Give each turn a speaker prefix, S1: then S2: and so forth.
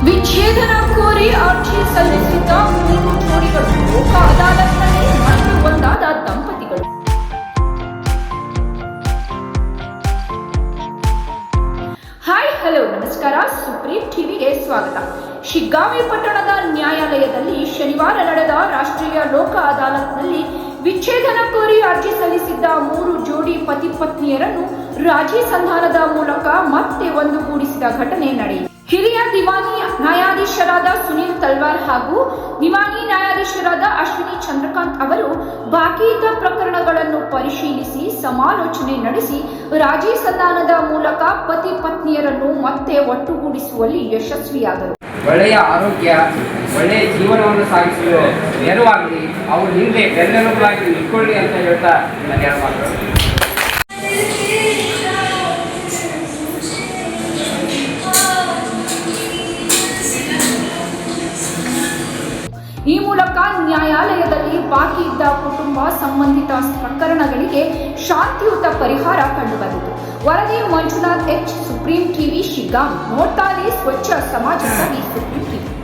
S1: ವಿಚ್ಛೇದನ ಕೋರಿ ಅರ್ಜಿ ಸಲ್ಲಿಸಿದ್ದ 3 ಜೋಡಿಗಳು ಲೋಕ ಅದಾಲತ್ನಲ್ಲಿ ಮತ್ತೆ ಒಂದಾದ ದಂಪತಿಗಳು. ಹಾಯ್ ಹಲೋ ನಮಸ್ಕಾರ, ಸುಪ್ರೀಂ ಟಿವಿಗೆ ಸ್ವಾಗತ. ಶಿಗ್ಗಾಂವಿ ಪಟ್ಟಣದ ನ್ಯಾಯಾಲಯದಲ್ಲಿ ಶನಿವಾರ ನಡೆದ ರಾಷ್ಟ್ರೀಯ ಲೋಕ ಅದಾಲತ್ನಲ್ಲಿ ವಿಚ್ಛೇದನ ಕೋರಿ ಅರ್ಜಿ ಸಲ್ಲಿಸಿದ್ದ 3 ಜೋಡಿ ಪತಿ ಪತ್ನಿಯರನ್ನು ರಾಜಿ ಸಂಧಾನದ ಮೂಲಕ ಮತ್ತೆ ಒಂದುಗೂಡಿಸಿದ ಘಟನೆ ನಡೆಯಿತು. ಹಿರಿಯ ದಿವಾನಿ ನ್ಯಾಯಾಧೀಶರಾದ ಸುನೀಲ್ ತಲ್ವಾರ್ ಹಾಗೂ ದಿವಾನಿ ನ್ಯಾಯಾಧೀಶರಾದ ಅಶ್ವಿನಿ ಚಂದ್ರಕಾಂತ್ ಅವರು ಬಾಕಿ ಇದ್ದ ಪ್ರಕರಣಗಳನ್ನು ಪರಿಶೀಲಿಸಿ ಸಮಾಲೋಚನೆ ನಡೆಸಿ ರಾಜಿ ಸಂಧಾನದ ಮೂಲಕ ಪತಿ ಪತ್ನಿಯರನ್ನು ಮತ್ತೆ ಒಟ್ಟುಗೂಡಿಸುವಲ್ಲಿ ಯಶಸ್ವಿಯಾದರು.
S2: ಒಳ್ಳೆಯ ಆರೋಗ್ಯ, ಒಳ್ಳೆಯ ಜೀವನವನ್ನು ಸಾಗಿಸಲು ನೆರವಾಗಲಿ, ಅವರು ಹಿಂದೆ ಬೆನ್ನೆಲುಬಾಗಿ ನಿಂತ್ಕೊಳ್ಳಿ ಅಂತ ಹೇಳ್ತಾ ನಾನು ಹೇಳ್ಬಾರ್ದು.
S1: ಈ ಮೂಲಕ ನ್ಯಾಯಾಲಯದಲ್ಲಿ ಬಾಕಿ ಇದ್ದ ಕುಟುಂಬ ಸಂಬಂಧಿತ ಪ್ರಕರಣಗಳಿಗೆ ಶಾಂತಿಯುತ ಪರಿಹಾರ ಕಂಡುಬಂದಿತು. ವರದಿ Manjunath H, supreme TV Shiggaon. ನೋಡ್ತಾ ಇರಿ ಸ್ವಚ್ಛ ಸಮಾಜಕ್ಕಾಗಿ ಸುಪ್ರೀಂ ಟಿವಿ.